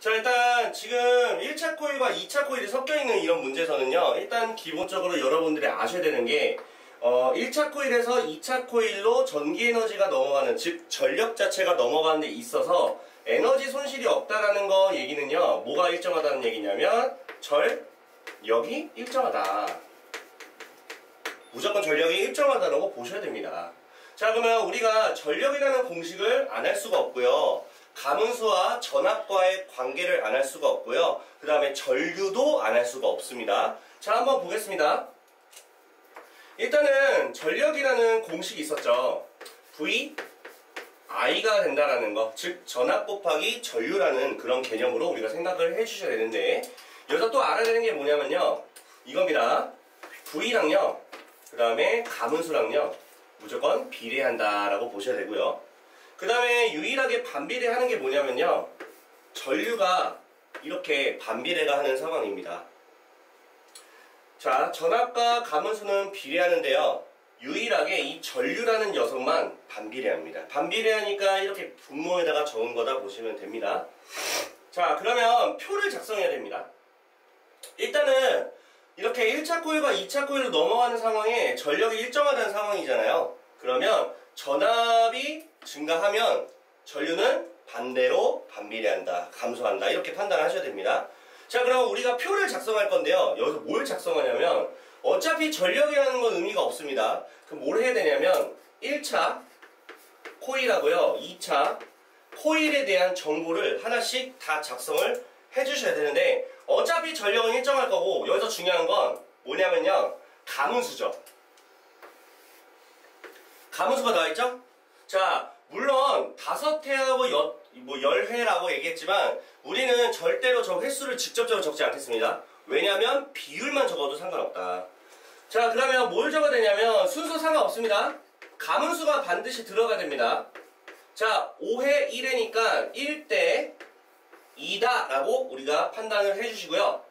자, 일단 지금 1차 코일과 2차 코일이 섞여있는 이런 문제에서는요, 일단 기본적으로 여러분들이 아셔야 되는 게 1차 코일에서 2차 코일로 전기 에너지가 넘어가는, 즉 전력 자체가 넘어가는 데 있어서 에너지 손실이 없다라는 거 얘기는요, 뭐가 일정하다는 얘기냐면 전력이 일정하다. 무조건 전력이 일정하다라고 보셔야 됩니다. 자, 그러면 우리가 전력이라는 공식을 안 할 수가 없고요, 가문수와 전압과의 관계를 안 할 수가 없고요, 그 다음에 전류도 안 할 수가 없습니다. 자, 한번 보겠습니다. 일단은 전력이라는 공식이 있었죠. V I가 된다라는 거, 즉 전압 곱하기 전류라는 그런 개념으로 우리가 생각을 해주셔야 되는데, 여기서 또 알아야 되는 게 뭐냐면요, 이겁니다. V랑요, 그 다음에 가문수랑요, 무조건 비례한다라고 보셔야 되고요. 그 다음에 유일하게 반비례하는 게 뭐냐면요, 전류가 이렇게 반비례가 하는 상황입니다. 자, 전압과 가문수는 비례하는데요, 유일하게 이 전류라는 녀석만 반비례합니다. 반비례하니까 이렇게 분모에다가 적은 거다 보시면 됩니다. 자, 그러면 표를 작성해야 됩니다. 일단은 이렇게 1차 코일과 2차 코일로 넘어가는 상황에 전력이 일정하다는 상황이잖아요. 그러면 전압이 증가하면 전류는 반대로 반비례한다, 감소한다, 이렇게 판단하셔야 됩니다. 자, 그럼 우리가 표를 작성할 건데요, 여기서 뭘 작성하냐면, 어차피 전력이라는 건 의미가 없습니다. 그럼 뭘 해야 되냐면 1차 코일하고요, 2차 코일에 대한 정보를 하나씩 다 작성을 해주셔야 되는데, 어차피 전력은 일정할 거고, 여기서 중요한 건 뭐냐면요, 가문수죠. 가문수가 나와있죠? 자, 물론 5회하고 10회라고 얘기했지만 우리는 절대로 저 횟수를 직접적으로 적지 않겠습니다. 왜냐면 비율만 적어도 상관없다. 자, 그러면 뭘 적어야 되냐면 순서 상관없습니다. 가문수가 반드시 들어가야 됩니다. 자, 5회 1회니까 1대 2다 라고 우리가 판단을 해주시고요.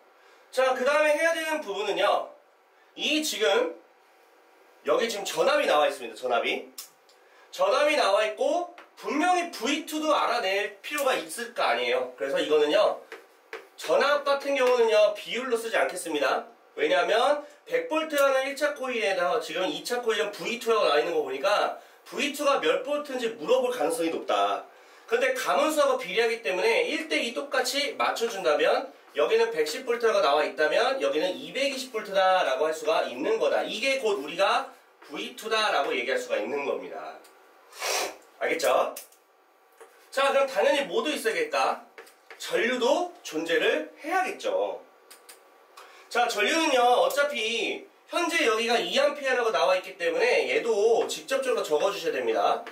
자, 그 다음에 해야 되는 부분은요, 이 지금 여기 지금 전압이 나와 있습니다. 전압이 나와 있고 분명히 V2도 알아낼 필요가 있을 거 아니에요. 그래서 이거는요, 전압 같은 경우는요 비율로 쓰지 않겠습니다. 왜냐하면 100V라는 1차 코일에다 지금 2차 코일은 V2라고 나와 있는 거 보니까 V2가 몇 볼트인지 물어볼 가능성이 높다. 근데 가문수하고 비례하기 때문에 1대2 똑같이 맞춰준다면, 여기는 110V라고 나와 있다면 여기는 220V다 라고 할 수가 있는 거다. 이게 곧 우리가 V2다 라고 얘기할 수가 있는 겁니다. 알겠죠? 자, 그럼 당연히 뭐도 있어야겠다. 전류도 존재를 해야겠죠. 자, 전류는요, 어차피 현재 여기가 2A라고 나와 있기 때문에 얘도 직접적으로 적어주셔야 됩니다.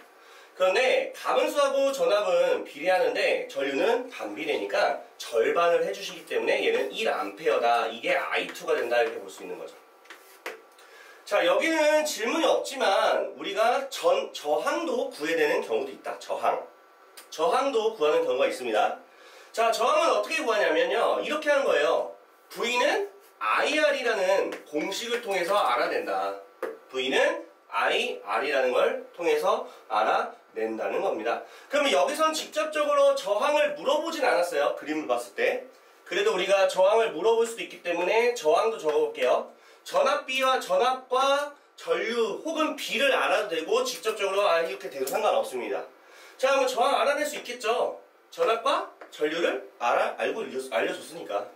그런데 가문수하고 전압은 비례하는데 전류는 반비례니까 절반을 해주시기 때문에 얘는 1A다. 이게 I2가 된다, 이렇게 볼 수 있는 거죠. 자, 여기는 질문이 없지만 우리가 저항도 구해야 되는 경우도 있다. 저항도 구하는 경우가 있습니다. 자, 저항은 어떻게 구하냐면요, 이렇게 하는 거예요. V는 IR이라는 공식을 통해서 알아낸다. V는 IR이라는 걸 통해서 알아낸다는 겁니다. 그러면 여기선 직접적으로 저항을 물어보진 않았어요, 그림을 봤을 때. 그래도 우리가 저항을 물어볼 수도 있기 때문에 저항도 적어볼게요. 전압비와 전압과 전류 혹은 비를 알아도 되고, 직접적으로 이렇게 돼도 상관없습니다. 자, 그럼 저항 알아낼 수 있겠죠? 전압과 전류를 알려줬으니까.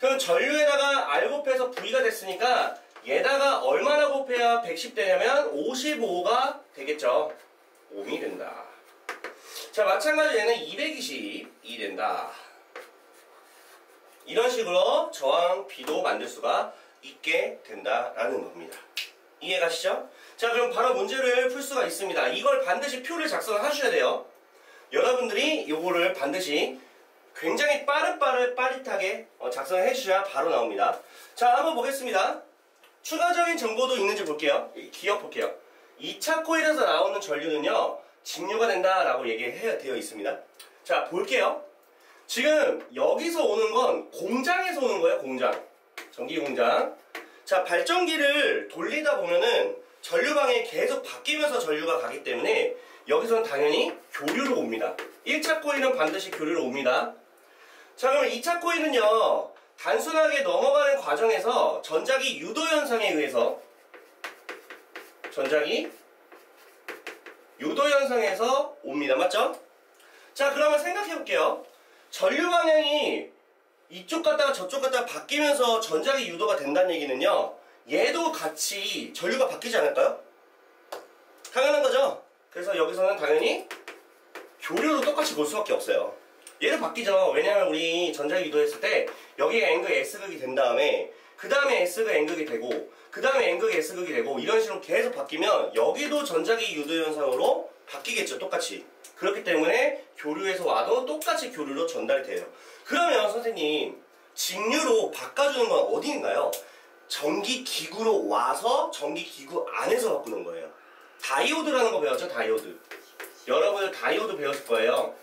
그럼 전류에다가 R 곱해서 V가 됐으니까 얘다가 얼마나 곱해야 110 되냐면 55가 되겠죠. 옴이 된다. 자, 마찬가지로 얘는 222 된다. 이런 식으로 저항 B도 만들 수가 있게 된다라는 겁니다. 이해가시죠? 자, 그럼 바로 문제를 풀 수가 있습니다. 이걸 반드시 표를 작성하셔야 돼요. 여러분들이 이거를 반드시 굉장히 빠릿하게 작성해 주셔야 바로 나옵니다. 자, 한번 보겠습니다. 추가적인 정보도 있는지 볼게요. 기억 볼게요. 2차 코일에서 나오는 전류는요, 직류가 된다라고 얘기되어 있습니다. 자, 볼게요. 지금 여기서 오는 건 공장에서 오는 거예요. 전기 공장. 자, 발전기를 돌리다 보면은 전류방에 계속 바뀌면서 전류가 가기 때문에 여기서는 당연히 교류로 옵니다. 1차 코일은 반드시 교류로 옵니다. 자, 그럼 2차 코일은요, 단순하게 넘어가는 과정에서 전자기 유도 현상에 의해서 전자기 유도 현상에서 옵니다. 맞죠? 자, 그러면 생각해 볼게요. 전류 방향이 이쪽 갔다가 저쪽 갔다가 바뀌면서 전자기 유도가 된다는 얘기는요, 얘도 같이 전류가 바뀌지 않을까요? 당연한 거죠. 그래서 여기서는 당연히 교류로 똑같이 볼 수밖에 없어요. 얘도 바뀌죠. 왜냐면 우리 전자기 유도했을 때 여기가 N극 S극이 된 다음에 그 다음에 S극 N극이 되고 그 다음에 N극 S극이 되고 이런 식으로 계속 바뀌면 여기도 전자기 유도 현상으로 바뀌겠죠. 똑같이. 그렇기 때문에 교류에서 와도 똑같이 교류로 전달이 돼요. 그러면 선생님, 직류로 바꿔주는 건 어디인가요? 전기기구로 와서 전기기구 안에서 바꾸는 거예요. 다이오드라는 거 배웠죠? 다이오드. 여러분들 다이오드 배웠을 거예요.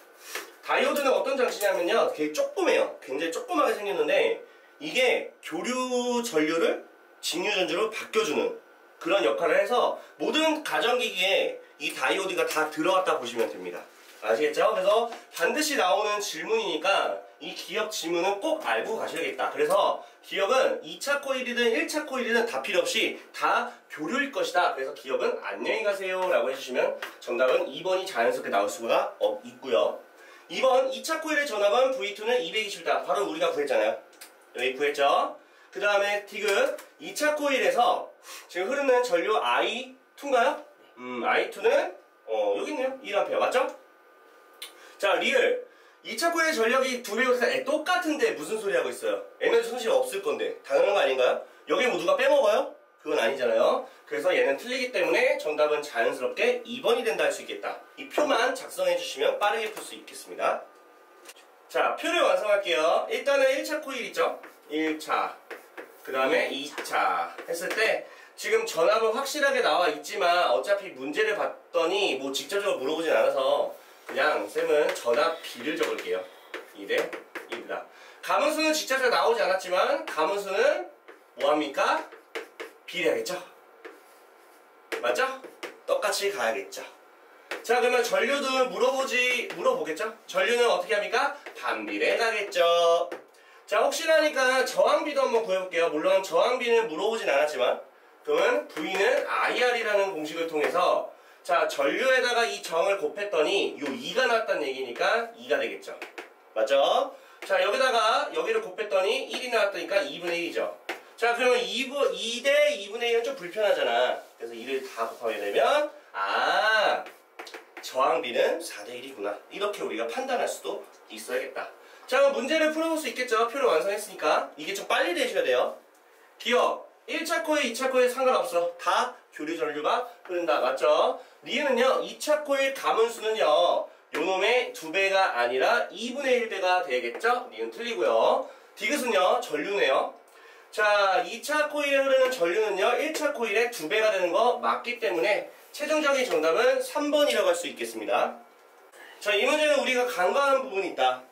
다이오드는 어떤 장치냐면요, 되게 조그매요. 굉장히 조그맣게 생겼는데 이게 교류 전류를 직류 전류로 바뀌어주는 그런 역할을 해서 모든 가전기기에 이 다이오드가 다 들어갔다 보시면 됩니다. 아시겠죠? 그래서 반드시 나오는 질문이니까 이 기억 지문은 꼭 알고 가셔야겠다. 그래서 기억은 2차 코일이든 1차 코일이든 다 필요 없이 다 교류일 것이다. 그래서 기억은 안녕히 가세요 라고 해주시면 정답은 2번이 자연스럽게 나올 수가 있고요. 2번 2차 코일의 전압은 V2는 220이다. 바로 우리가 구했잖아요. 여기 구했죠? 그 다음에 디귿 2차 코일에서 지금 흐르는 전류 I2인가요? I2는 여기 있네요. 1A 맞죠? 자, 리을 2차 코일의 전력이 2배로 똑같은데 무슨 소리 하고 있어요? 에너지 손실이 없을 건데 당연한 거 아닌가요? 여기 뭐 누가 빼먹어요? 그건 아니잖아요. 그래서 얘는 틀리기 때문에 정답은 자연스럽게 2번이 된다 할 수 있겠다. 이 표만 작성해 주시면 빠르게 풀 수 있겠습니다. 자, 표를 완성할게요. 일단은 1차 코일 있죠? 1차 그 다음에 2차 했을 때 지금 전압은 확실하게 나와 있지만 어차피 문제를 봤더니 뭐 직접적으로 물어보진 않아서 그냥 쌤은 전압 B를 적을게요. 2대 1이다. 가문수는 직접적으로 나오지 않았지만 가문수는 뭐합니까? 비례하겠죠? 맞죠? 똑같이 가야겠죠. 자, 그러면 전류도 물어보겠죠? 전류는 어떻게 합니까? 반비례 가겠죠. 자, 혹시나니까 저항비도 한번 구해볼게요. 물론 저항비는 물어보진 않았지만 그러면 V는 IR이라는 공식을 통해서 자, 전류에다가 이 정을 곱했더니 요 2가 나왔다는 얘기니까 2가 되겠죠. 맞죠? 자, 여기를 곱했더니 1이 나왔다니까 2분의 1이죠. 자, 그러면 2대 2분의 1은 좀 불편하잖아. 그래서 2를 다 곱하게 되면 저항비는 4대 1이구나. 이렇게 우리가 판단할 수도 있어야겠다. 자, 그럼 문제를 풀어볼 수 있겠죠? 표를 완성했으니까. 이게 좀 빨리 되셔야 돼요. 기억 1차 코일, 2차 코일 상관없어. 다 교류 전류가 흐른다. 맞죠? 리은은요, 2차 코일 가문수는요, 요놈의 2배가 아니라 2분의 1배가 되겠죠? 리은 틀리고요. 디귿은요, 전류네요. 자, 2차 코일에 흐르는 전류는요, 1차 코일의 2배가 되는 거 맞기 때문에 최종적인 정답은 3번이라고 할 수 있겠습니다. 자, 이 문제는 우리가 간과한 부분이 있다.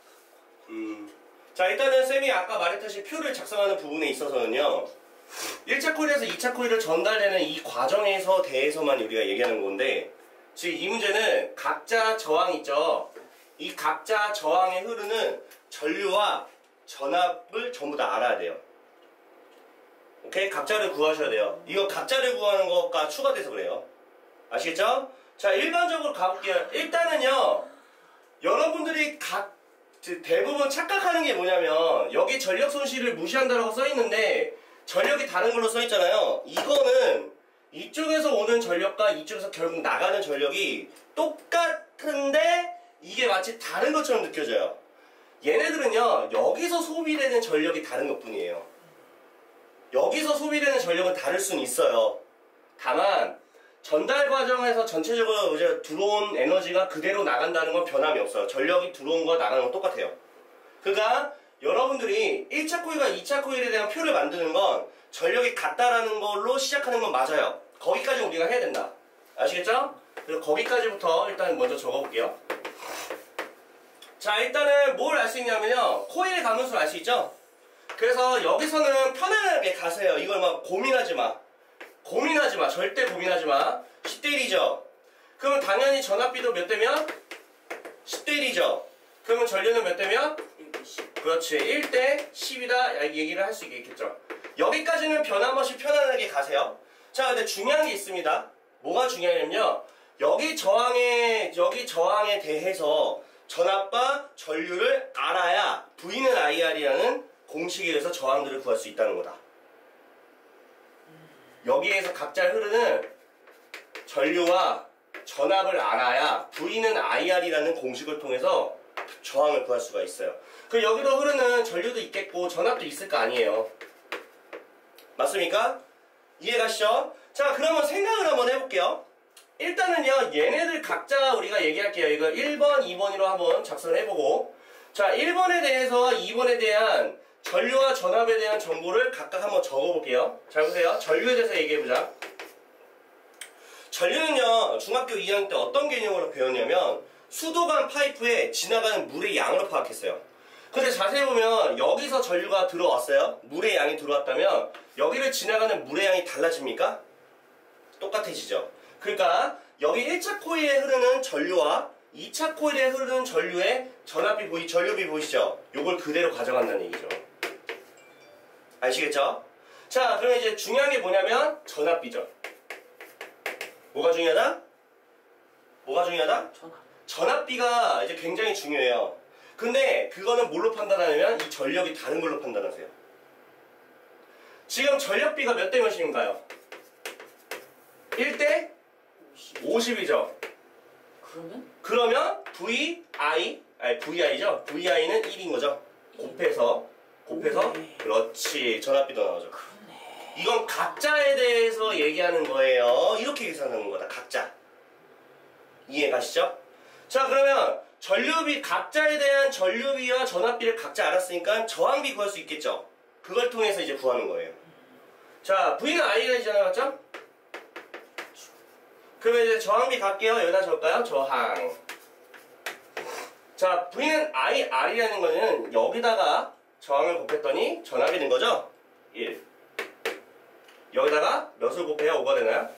자, 일단은 쌤이 아까 말했듯이 표를 작성하는 부분에 있어서는요, 1차 코일에서 2차 코일을 전달되는 이 과정에서 대해서만 우리가 얘기하는 건데, 지금 이 문제는 각자 저항 있죠? 이 각자 저항에 흐르는 전류와 전압을 전부 다 알아야 돼요. 오케이? 각자를 구하셔야 돼요. 이거 각자를 구하는 것과 추가돼서 그래요. 아시겠죠? 자, 일반적으로 가볼게요. 일단은요, 여러분들이 대부분 착각하는 게 뭐냐면, 여기 전력 손실을 무시한다라고 써있는데, 전력이 다른 걸로 써있잖아요. 이거는 이쪽에서 오는 전력과 이쪽에서 결국 나가는 전력이 똑같은데 이게 마치 다른 것처럼 느껴져요. 얘네들은요, 여기서 소비되는 전력이 다른 것 뿐이에요. 여기서 소비되는 전력은 다를 수는 있어요. 다만 전달 과정에서 전체적으로 이제 들어온 에너지가 그대로 나간다는 건 변함이 없어요. 전력이 들어온 거 나가는 건 똑같아요. 그러니까 여러분들이 1차 코일과 2차 코일에 대한 표를 만드는 건 전력이 같다라는 걸로 시작하는 건 맞아요. 거기까지 우리가 해야 된다. 아시겠죠? 그래서 거기까지부터 일단 먼저 적어볼게요. 자, 일단은 뭘 알 수 있냐면요, 코일의 가문수를 알 수 있죠? 그래서 여기서는 편안하게 가세요. 이걸 막 고민하지 마. 고민하지 마. 절대 고민하지 마. 10대 1이죠? 그러면 당연히 전압비도 몇 대면? 10대 1이죠? 그러면 전류는 몇 대면? 120. 그렇지. 1대 10이다 얘기를 할 수 있겠죠. 여기까지는 변함없이 편안하게 가세요. 자, 근데 중요한 게 있습니다. 뭐가 중요하냐면요. 여기 저항에 대해서 전압과 전류를 알아야 V는 IR이라는 공식에 의해서 저항들을 구할 수 있다는 거다. 여기에서 각자 흐르는 전류와 전압을 알아야 V는 IR이라는 공식을 통해서 저항을 구할 수가 있어요. 그 여기로 흐르는 전류도 있겠고 전압도 있을 거 아니에요. 맞습니까? 이해가시죠? 자, 그러면 생각을 한번 해볼게요. 일단은요, 얘네들 각자 우리가 얘기할게요. 이거 1번, 2번으로 한번 작성을 해보고, 자, 1번에 대해서 2번에 대한 전류와 전압에 대한 정보를 각각 한번 적어볼게요. 잘 보세요. 전류에 대해서 얘기해보자. 전류는요, 중학교 2학년 때 어떤 개념으로 배웠냐면 수도관 파이프에 지나가는 물의 양으로 파악했어요. 근데 자세히 보면 여기서 전류가 들어왔어요. 물의 양이 들어왔다면 여기를 지나가는 물의 양이 달라집니까? 똑같아지죠. 그러니까 여기 1차 코일에 흐르는 전류와 2차 코일에 흐르는 전류의 전류비 보이시죠? 요걸 그대로 가져간다는 얘기죠. 아시겠죠? 자, 그러면 이제 중요한 게 뭐냐면 전압비죠. 뭐가 중요하다? 뭐가 중요하다? 전압비가 이제 굉장히 중요해요. 근데 그거는 뭘로 판단하냐면 이 전력이 다른 걸로 판단하세요. 지금 전력비가 몇 대 몇인가요? 1대 50이죠. 그러면 VI죠. VI는 1인 거죠. 곱해서 그렇지. 전압비도 나오죠. 이건 각자에 대해서 얘기하는 거예요. 이렇게 계산하는 거다. 각자. 이해 가시죠? 자, 그러면 각자에 대한 전류비와 전압비를 각자 알았으니까 저항비 구할 수 있겠죠? 그걸 통해서 이제 구하는 거예요. 자, V는 I가 있잖아요. 맞죠? 그러면 이제 저항비 갈게요. 여기다 적을까요? 저항. 자, V는 IR이라는 거는 여기다가 저항을 곱했더니 전압이 된 거죠? 1. 여기다가 몇을 곱해야 5가 되나요?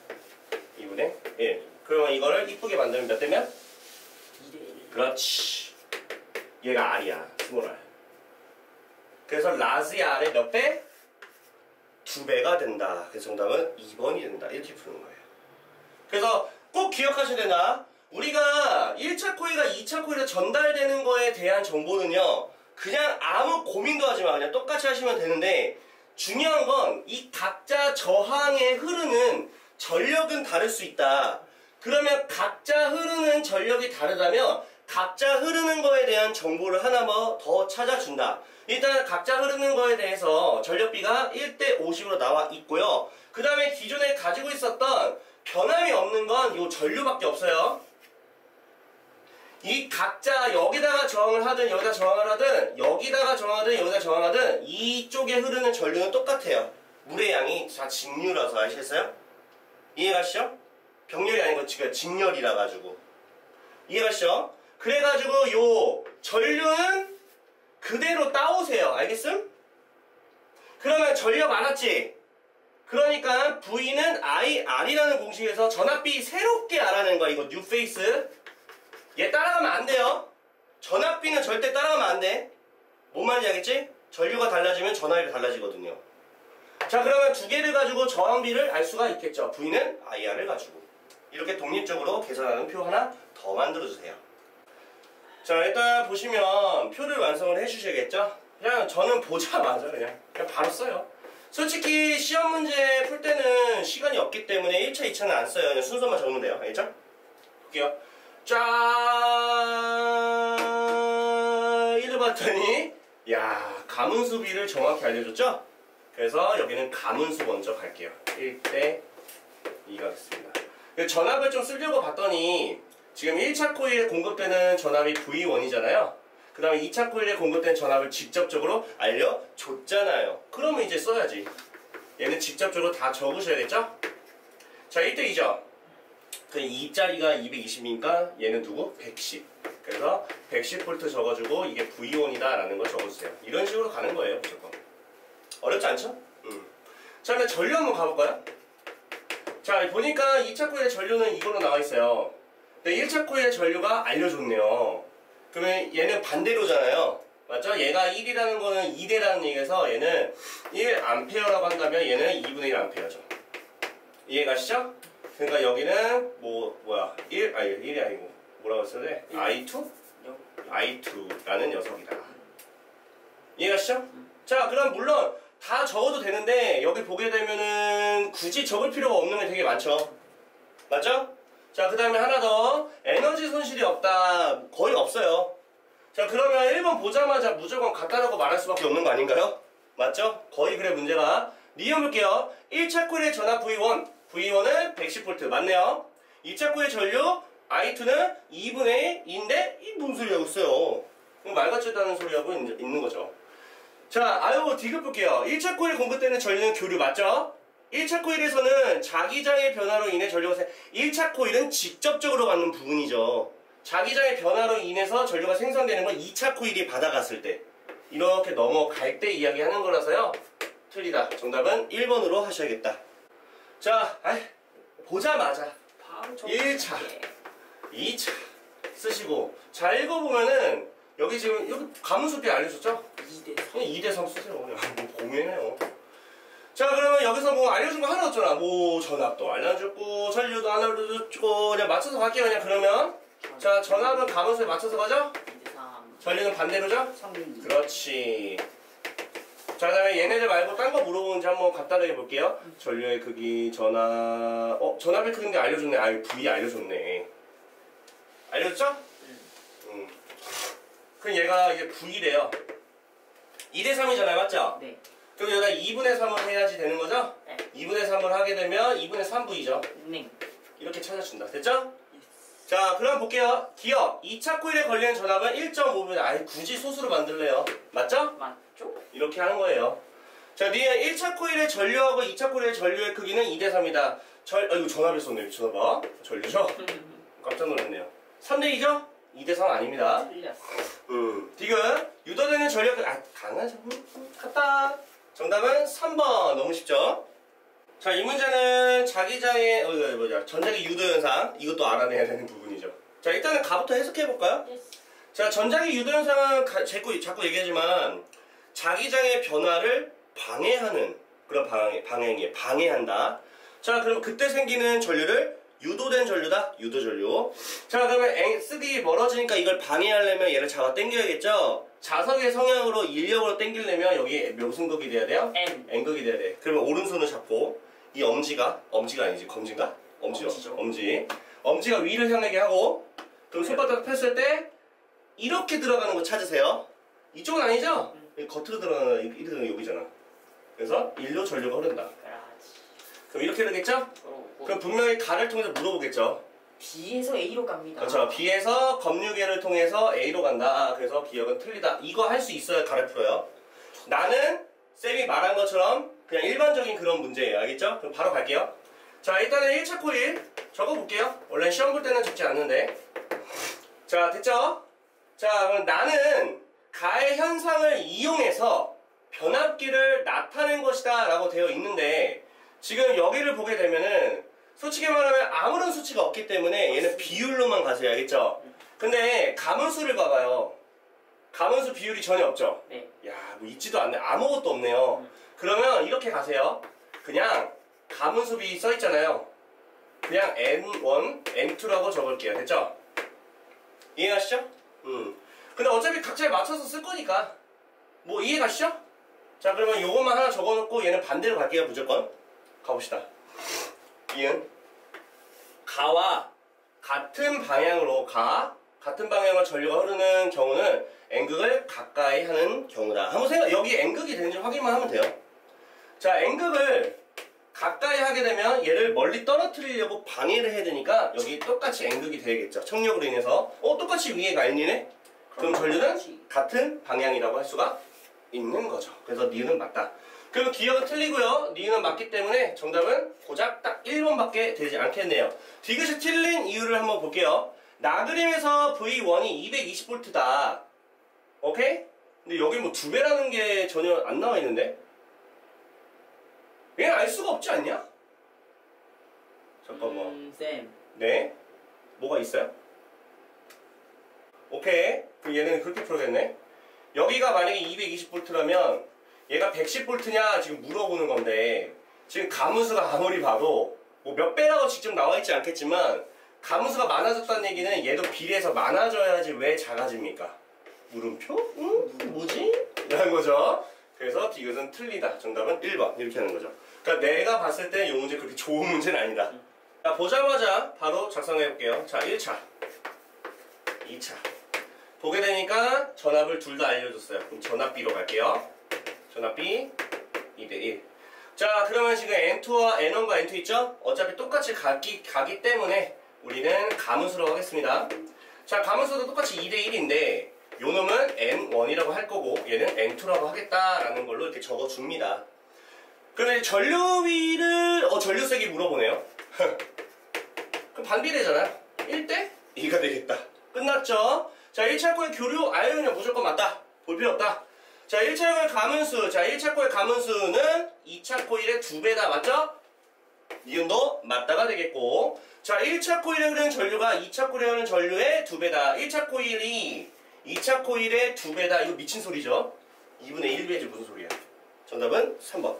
2분의 1. 그러면 이거를 이쁘게 만들면 몇 대면? 2대 1. 그렇지. 얘가 R이야. 스몰 R. 그래서 라지 R의 몇 배? 2배가 된다. 그래서 정답은 2번이 된다. 이렇게 푸는 거예요. 그래서 꼭 기억하셔야 된다. 우리가 1차 코일과 2차 코일에 전달되는 거에 대한 정보는요, 그냥 아무 고민도 하지 마. 그냥 똑같이 하시면 되는데, 중요한 건 이 각자 저항에 흐르는 전력은 다를 수 있다. 그러면 각자 흐르는 전력이 다르다면 각자 흐르는 거에 대한 정보를 하나 더 찾아준다. 일단 각자 흐르는 거에 대해서 전력비가 1대 50으로 나와 있고요. 그 다음에 기존에 가지고 있었던 변함이 없는 건 이 전류밖에 없어요. 이 각자 여기다가 저항을 하든 여기다 저항을 하든 여기다가 저항하든 여기다 저항하든 이쪽에 흐르는 전류는 똑같아요. 물의 양이 다 직류라서 아시겠어요? 이해가시죠? 병렬이 아니고 지금 직렬이라 가지고 이해가시죠? 그래가지고 요 전류는 그대로 따오세요. 알겠음? 그러면 전력 알았지? 그러니까 V는 IR이라는 공식에서 전압비 새롭게 알아낸 거야. 이거 뉴페이스. 얘 따라가면 안 돼요. 전압비는 절대 따라가면 안 돼. 뭔 말인지 알겠지? 전류가 달라지면 전압이 달라지거든요. 자, 그러면 두 개를 가지고 저항비를 알 수가 있겠죠. V는 IR을 가지고. 이렇게 독립적으로 계산하는 표 하나 더 만들어주세요. 자, 일단 보시면 표를 완성을 해주셔야겠죠? 그냥 저는 보자마자 그냥 바로 써요. 솔직히 시험 문제 풀 때는 시간이 없기 때문에 1차, 2차는 안 써요. 그냥 순서만 적으면 돼요. 알겠죠? 볼게요. 짠! 1을 봤더니 야, 가문수비를 정확히 알려줬죠? 그래서 여기는 가문수 먼저 갈게요. 1대 2가 됐습니다. 전압을 좀 쓰려고 봤더니 지금 1차 코일에 공급되는 전압이 V1이잖아요. 그 다음에 2차 코일에 공급된 전압을 직접적으로 알려줬잖아요. 그러면 이제 써야지. 얘는 직접적으로 다 적으셔야겠죠? 자, 1대 2죠. 그 2짜리가 220이니까 얘는 누구? 110. 그래서 110V 적어주고 이게 V1이다 라는 거 적어주세요. 이런 식으로 가는 거예요, 무조건. 어렵지 않죠? 자, 그럼 전류 한번 가볼까요? 자, 보니까 2차 코일의 전류는 이걸로 나와 있어요. 근데 1차 코일의 전류가 알려줬네요. 그러면 얘는 반대로잖아요. 맞죠? 얘가 1이라는 거는 2대라는 얘기에서 얘는 1A라고 한다면 얘는 2분의 1A죠. 이해가시죠? 그러니까 여기는 뭐야 1이 아니고 뭐라고 했어야 돼? I2? I2라는 녀석이다. 이해가시죠? 자, 그럼 물론 다 적어도 되는데 여기 보게 되면은 굳이 적을 필요가 없는 게 되게 많죠. 맞죠? 자, 그 다음에 하나 더. 에너지 손실이 없다. 거의 없어요. 자, 그러면 1번 보자마자 무조건 같다라고 말할 수밖에 없는 거 아닌가요? 맞죠? 거의 그래 문제가. 니은 볼게요. 1차 코일의 전압 V1. V1은 110V. 맞네요. 2차 코일 전류 I2는 2분의 2인데 이 뭔 소리 하고 있어요. 말 같지도 않은 소리 하고 있는 거죠. 자, 아유 디귿 볼게요. 1차 코일 공급되는 전류는 교류 맞죠? 1차 코일에서는 자기장의 변화로 인해 전류가 1차 코일은 직접적으로 받는 부분이죠. 자기장의 변화로 인해서 전류가 생성되는 건 2차 코일이 받아갔을 때 이렇게 넘어갈 때 이야기하는 거라서요. 틀리다. 정답은 1번으로 하셔야겠다. 자, 보자마자 1차, 2차 쓰시고 잘 읽어보면은 여기 지금 여기 가문수비 알려줬죠? 2대3 쓰세요. 그냥 뭐 고민해요. 자, 그러면 여기서 뭐 알려준 거 하나 없잖아. 뭐 전압도 알려줬고 전류도 알려줬고 그냥 맞춰서 갈게요. 그냥 그러면 자, 전압은 가문수에 맞춰서 가죠? 전류는 반대로죠? 그렇지. 자, 그 다음에 얘네들 말고 딴 거 물어보는지 한번 간단하게 볼게요. 전류의 크기, 전압. 전압의 크기인데 알려줬네. 아유, V 알려줬네. 알려줬죠? 그럼 얘가 이제 V래요. 2대3이잖아요. 맞죠? 네. 그럼 여기다 2분의 3을 해야지 되는 거죠? 네. 2분의 3을 하게 되면 2분의 3V죠? 네. 이렇게 찾아준다. 됐죠? 자, 그럼 볼게요. 기억. 2차 코일에 걸리는 전압은 1.5분. 아이, 굳이 소수로 만들래요. 맞죠? 맞죠? 이렇게 하는 거예요. 자, 니은 1차 코일의 전류하고 2차 코일의 전류의 크기는 2대3이다. 이거 전압을 썼네. 미쳐봐. 전류죠? 깜짝 놀랐네요. 3대2죠? 2대3 아닙니다. 틀렸어. 디귿. 유도되는 전력, 강하죠. 갔다. 정답은 3번. 너무 쉽죠? 자, 이 문제는 자기장의, 전자기 유도 현상. 이것도 알아내야 되는 부분이죠. 자, 일단은 가부터 해석해볼까요? 자, 전자기 유도 현상은 자꾸 얘기하지만, 자기장의 변화를 방해하는 그런 방향이에요. 방해한다. 자, 그럼 그때 생기는 전류를 유도된 전류다. 유도 전류. 자, 그러면 쓰기 멀어지니까 이걸 방해하려면 얘를 잡아 당겨야겠죠? 자석의 성향으로 인력으로 당기려면 여기 무슨 극이 돼야 돼요? N극이 돼야 돼. 그러면 오른손을 잡고 이 엄지가 아니지 검지인가? 엄지죠. 엄지가 위를 향하게 하고 그럼 손바닥 폈을 때 이렇게 들어가는 거 찾으세요. 이쪽은 아니죠? 겉으로 들어가는 이렇게 여기잖아. 그래서 일로 전류가 흐른다. 그럼 이렇게 되겠죠? 그럼 분명히 가를 통해서 물어보겠죠. B에서 A로 갑니다. 그렇죠. B에서 검유계를 통해서 A로 간다. 그래서 기억은 틀리다. 이거 할 수 있어야 가를 풀어요. 나는 쌤이 말한 것처럼 그냥 일반적인 그런 문제예요. 알겠죠? 그럼 바로 갈게요. 자, 일단은 1차 코일 적어볼게요. 원래 시험 볼 때는 적지 않는데. 자, 됐죠? 자, 그럼 나는 가의 현상을 이용해서 변압기를 나타낸 것이다 라고 되어 있는데 지금 여기를 보게 되면은 솔직히 말하면 아무런 수치가 없기 때문에 얘는 비율로만 가세요. 알겠죠? 근데 가문수를 봐봐요. 가문수 비율이 전혀 없죠? 네. 야, 뭐 있지도 않네. 아무것도 없네요. 그러면 이렇게 가세요. 그냥 가문수비 써있잖아요. 그냥 N1, N2라고 적을게요. 됐죠? 이해가시죠? 근데 어차피 각자에 맞춰서 쓸 거니까 뭐 이해가시죠? 자, 그러면 요것만 하나 적어놓고 얘는 반대로 갈게요. 무조건 가봅시다. 이은 가와 같은 방향으로 같은 방향으로 전류가 흐르는 경우는 N극을 가까이 하는 경우다. 한번 여기 N극이 되는지 확인만 하면 돼요. 자, N극을 가까이 하게 되면 얘를 멀리 떨어뜨리려고 방해를 해야 되니까 여기 똑같이 N극이 되겠죠. 청력으로 인해서 똑같이 위에 가 N이네? 그럼 전류는 같은 방향이라고 할 수가 있는 거죠. 그래서 니은은 맞다. 그리고 기억은 틀리고요. 니은은 맞기 때문에 정답은 고작 딱 1번밖에 되지 않겠네요. 디귿이 틀린 이유를 한번 볼게요. 나그림에서 V1이 220V다. 오케이? 근데 여기 뭐 2배라는 게 전혀 안 나와 있는데? 얘는 알 수가 없지 않냐? 잠깐만. 쌤. 네? 뭐가 있어요? 오케이. 그럼 얘는 그렇게 풀어야겠네. 여기가 만약에 220V라면 얘가 110V냐 지금 물어보는 건데 지금 가문수가 아무리 봐도 뭐 몇 배라고 직접 나와 있지 않겠지만 가문수가 많아졌다는 얘기는 얘도 비례해서 많아져야지 왜 작아집니까? 물음표? 응? 뭐지? 이런 거죠. 그래서 이것은 틀리다. 정답은 1번 이렇게 하는 거죠. 그러니까 내가 봤을 때 이 문제 그렇게 좋은 문제는 아니다. 자, 보자마자 바로 작성해 볼게요. 자, 1차 2차 보게 되니까 전압을 둘 다 알려줬어요. 그럼 전압 B로 갈게요. 전압 B 2대1. 자, 그러면 지금 N2와 N1과 N2 있죠? 어차피 똑같이 가기 때문에 우리는 가문수로 하겠습니다. 자, 가문수도 똑같이 2대1인데 요 놈은 N1이라고 할 거고 얘는 N2라고 하겠다라는 걸로 이렇게 적어줍니다. 그러면 전류위를 전류색이 물어보네요. 그럼 반비례잖아요. 1대 2가 되겠다. 끝났죠? 자, 1차 코의 교류 아이언은 무조건 맞다. 볼 필요 없다. 자, 1차 코의 가문수. 자, 1차 코의 가문수는 2차 코일의 2배다. 맞죠? 니은도 맞다가 되겠고. 자, 1차 코일에 흐르는 전류가 2차 코일에 흐르는 전류의 2배다. 1차 코일이 2차 코일의 2배다. 이거 미친 소리죠? 2분의 1배지 무슨 소리야? 정답은 3번.